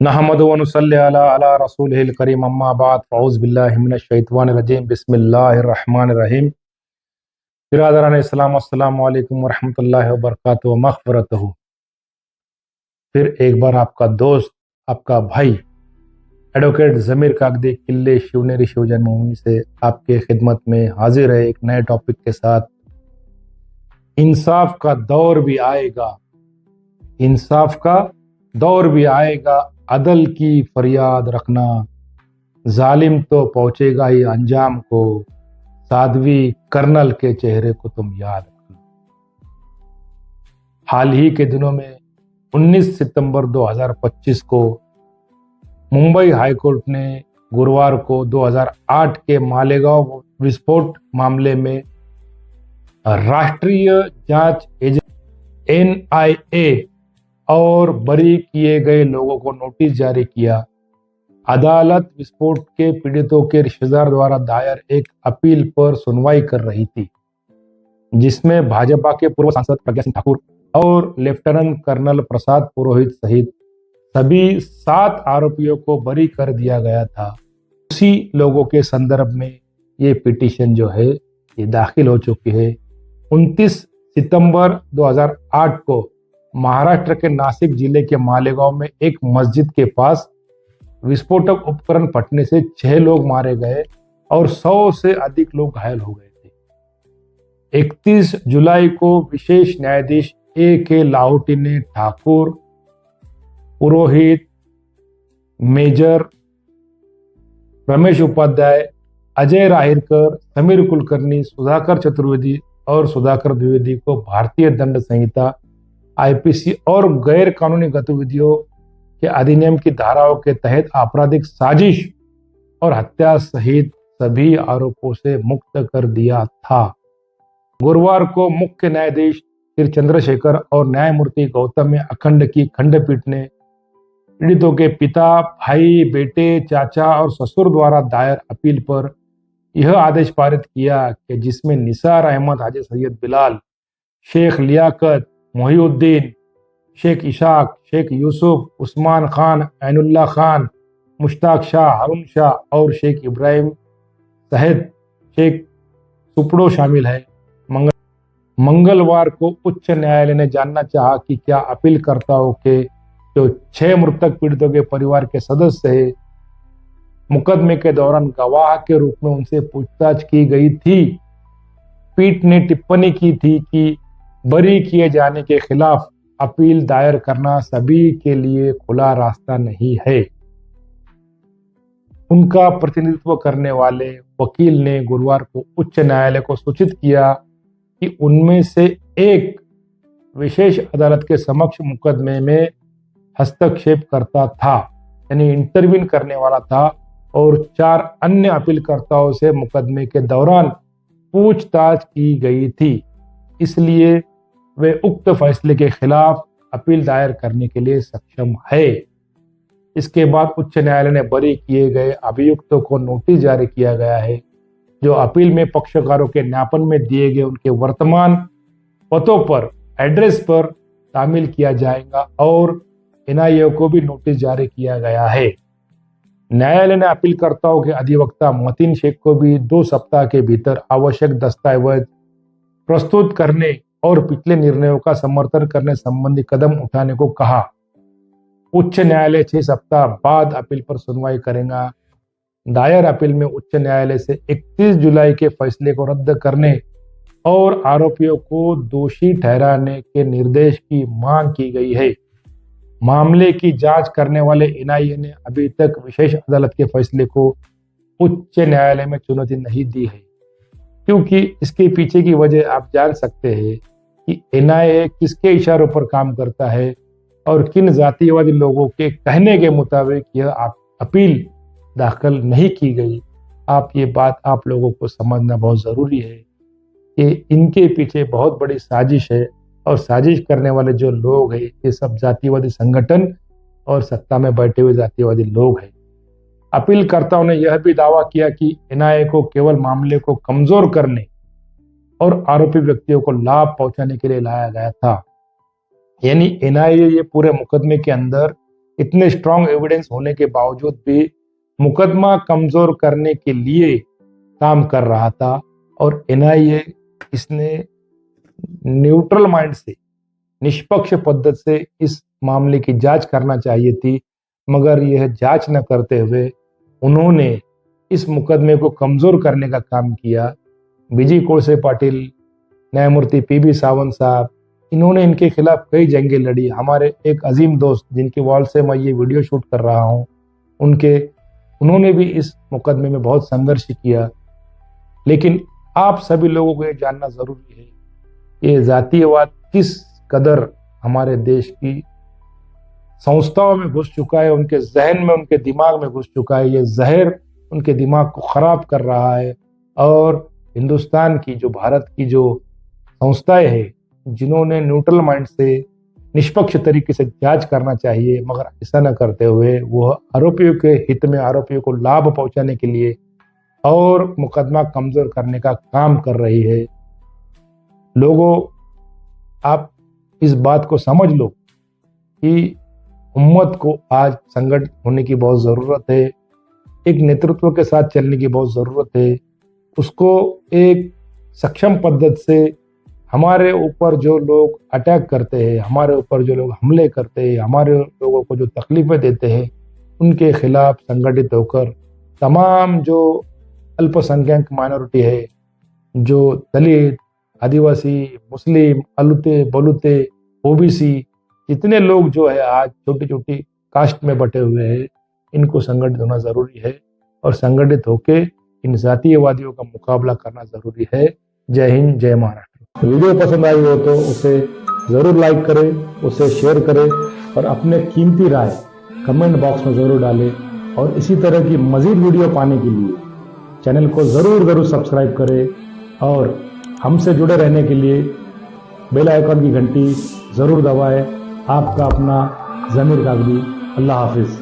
नहमदु व नुसल्ली अला रसूलिहिल करीम अम्मा बाद फ़ऊज़ु बिल्लाहि मिनश शैतानिर रजीम बिस्मिल्लाहिर रहमानिर रहीम। बिरादरान इस्लाम अस्सलामु अलैकुम व रहमतुल्लाहि व बरकातुहू व मग़फ़िरतुहू। फिर एक बार आपका दोस्त, आपका भाई एडवोकेट ज़मीर कागदी किले शिवनेरी शिव जन्मभूमि से आपके खिदमत में हाजिर है एक नए टॉपिक के साथ। इंसाफ का दौर भी आएगा, इंसाफ का दौर भी आएगा, अदल की फरियाद रखना, जालिम तो पहुंचेगा ही अंजाम को, साध्वी कर्नल के चेहरे को तुम याद रखना। हाल ही के दिनों में 19 सितंबर 2025 को मुंबई हाईकोर्ट ने गुरुवार को 2008 के मालेगांव विस्फोट मामले में राष्ट्रीय जांच एजेंसी NIA और बरी किए गए लोगों को नोटिस जारी किया। अदालत विस्फोट के पीड़ितों के रिश्तेदार द्वारा दायर एक अपील पर सुनवाई कर रही थी, जिसमें भाजपा के पूर्व सांसद प्रज्ञा सिंह ठाकुर और लेफ्टिनेंट कर्नल प्रसाद पुरोहित सहित सभी 7 आरोपियों को बरी कर दिया गया था। उसी लोगों के संदर्भ में ये पिटीशन जो है ये दाखिल हो चुकी है। 29 सितंबर 2008 को महाराष्ट्र के नासिक जिले के मालेगांव में एक मस्जिद के पास विस्फोटक उपकरण फटने से 6 लोग मारे गए और 100 से अधिक लोग घायल हो गए थे। 31 जुलाई को विशेष न्यायाधीश A.K. लाहौटी ने ठाकुर, पुरोहित, मेजर रमेश उपाध्याय, अजय राहिरकर, समीर कुलकर्णी, सुधाकर चतुर्वेदी और सुधाकर द्विवेदी को भारतीय दंड संहिता IPC और गैर कानूनी गतिविधियों के अधिनियम की धाराओं के तहत आपराधिक साजिश और हत्या सहित सभी आरोपों से मुक्त कर दिया था। गुरुवार को मुख्य न्यायाधीश श्री चंद्रशेखर और न्यायमूर्ति गौतम अखंड की खंडपीठ ने पीड़ितों के पिता, भाई, बेटे, चाचा और ससुर द्वारा दायर अपील पर यह आदेश पारित किया कि जिसमें निसार अहमद, हाजी सैयद बिलाल, शेख लियाकत, मोहिउद्दीन, शेख इशाक, शेख यूसुफ, उस्मान खान, ऐनुल्लाह खान, मुश्ताक शाह, हारून शाह और शेख इब्राहिम सहित शेख सुपड़ो शामिल है। मंगलवार को उच्च न्यायालय ने जानना चाहा कि क्या अपीलकर्ताओं के जो 6 मृतक पीड़ितों के परिवार के सदस्य हैं, मुकदमे के दौरान गवाह के रूप में उनसे पूछताछ की गई थी। पीठ ने टिप्पणी की थी कि बरी किए जाने के खिलाफ अपील दायर करना सभी के लिए खुला रास्ता नहीं है। उनका प्रतिनिधित्व करने वाले वकील ने गुरुवार को उच्च न्यायालय को सूचित किया कि उनमें से एक विशेष अदालत के समक्ष मुकदमे में हस्तक्षेप करता था, यानी इंटरवीन करने वाला था, और 4 अन्य अपीलकर्ताओं से मुकदमे के दौरान पूछताछ की गई थी। इसलिए वे उक्त फैसले के खिलाफ अपील दायर करने के लिए सक्षम है। इसके बाद उच्च न्यायालय ने बरी किए गए अभियुक्तों को नोटिस जारी किया गया है, जो अपील में पक्षकारों के ज्ञापन में दिए गए उनके वर्तमान पतों पर, एड्रेस पर शामिल किया जाएगा, और NIA को भी नोटिस जारी किया गया है। न्यायालय ने अपीलकर्ताओं के अधिवक्ता मतीन शेख को भी 2 सप्ताह के भीतर आवश्यक दस्तावेज प्रस्तुत करने और पिछले निर्णयों का समर्थन करने संबंधी कदम उठाने को कहा। उच्च न्यायालय 6 सप्ताह बाद अपील पर सुनवाई करेगा। दायर अपील में उच्च न्यायालय से 31 जुलाई के फैसले को रद्द करने और आरोपियों को दोषी ठहराने के निर्देश की मांग की गई है। मामले की जांच करने वाले NIA ने अभी तक विशेष अदालत के फैसले को उच्च न्यायालय में चुनौती नहीं दी है, क्योंकि इसके पीछे की वजह आप जान सकते हैं कि NIA किसके इशारों पर काम करता है और किन जातिवादी लोगों के कहने के मुताबिक यह अपील दाखिल नहीं की गई। ये बात आप लोगों को समझना बहुत ज़रूरी है कि इनके पीछे बहुत बड़ी साजिश है, और साजिश करने वाले जो लोग हैं ये सब जातिवादी संगठन और सत्ता में बैठे हुए जातिवादी लोग हैं। अपीलकर्ताओं ने यह भी दावा किया कि NIA को केवल मामले को कमजोर करने और आरोपी व्यक्तियों को लाभ पहुंचाने के लिए लाया गया था, यानी NIA ये पूरे मुकदमे के अंदर इतने स्ट्रांग एविडेंस होने के बावजूद भी मुकदमा कमजोर करने के लिए काम कर रहा था। और एनआईए इसने न्यूट्रल माइंड से, निष्पक्ष पद्धति से इस मामले की जांच करना चाहिए थी, मगर यह जांच न करते हुए उन्होंने इस मुकदमे को कमजोर करने का काम किया। विजय कोळसे पाटिल, न्यायमूर्ति पीबी सावंत साहब, इन्होंने इनके खिलाफ कई जंगें लड़ी। हमारे एक अजीम दोस्त जिनकी वॉल से मैं ये वीडियो शूट कर रहा हूँ, उन्होंने भी इस मुकदमे में बहुत संघर्ष किया। लेकिन आप सभी लोगों को ये जानना जरूरी है, ये जातीयवाद किस कदर हमारे देश की संस्थाओं में घुस चुका है, उनके जहन में, उनके दिमाग में घुस चुका है। ये जहर उनके दिमाग को खराब कर रहा है। और हिंदुस्तान की जो, भारत की जो संस्थाएं हैं, जिन्होंने न्यूट्रल माइंड से निष्पक्ष तरीके से जांच करना चाहिए, मगर ऐसा न करते हुए वह आरोपियों के हित में, आरोपियों को लाभ पहुंचाने के लिए और मुकदमा कमजोर करने का काम कर रही है। लोगों, आप इस बात को समझ लो कि उम्मत को आज संगठित होने की बहुत ज़रूरत है, एक नेतृत्व के साथ चलने की बहुत ज़रूरत है। उसको एक सक्षम पद्धति से हमारे ऊपर जो लोग अटैक करते हैं, हमारे ऊपर जो लोग हमले करते हैं, हमारे लोगों को जो तकलीफें देते हैं, उनके खिलाफ संगठित होकर तमाम जो अल्पसंख्यक माइनॉरिटी है, जो दलित, आदिवासी, मुस्लिम, अलुते, बलुते, ओबीसी, जितने लोग जो है आज छोटी छोटी कास्ट में बटे हुए हैं, इनको संगठित होना जरूरी है और संगठित होके इन जातीयवादियों का मुकाबला करना जरूरी है। जय हिंद, जय महाराष्ट्र। वीडियो पसंद आई हो तो उसे जरूर लाइक करें, उसे शेयर करें और अपने कीमती राय कमेंट बॉक्स में जरूर डालें। और इसी तरह की मजीद वीडियो पाने के लिए चैनल को जरूर सब्सक्राइब करें और हमसे जुड़े रहने के लिए बेल आइकन की घंटी जरूर दबाएं। आपका अपना ज़मीर कागदी। अल्लाह हाफिज।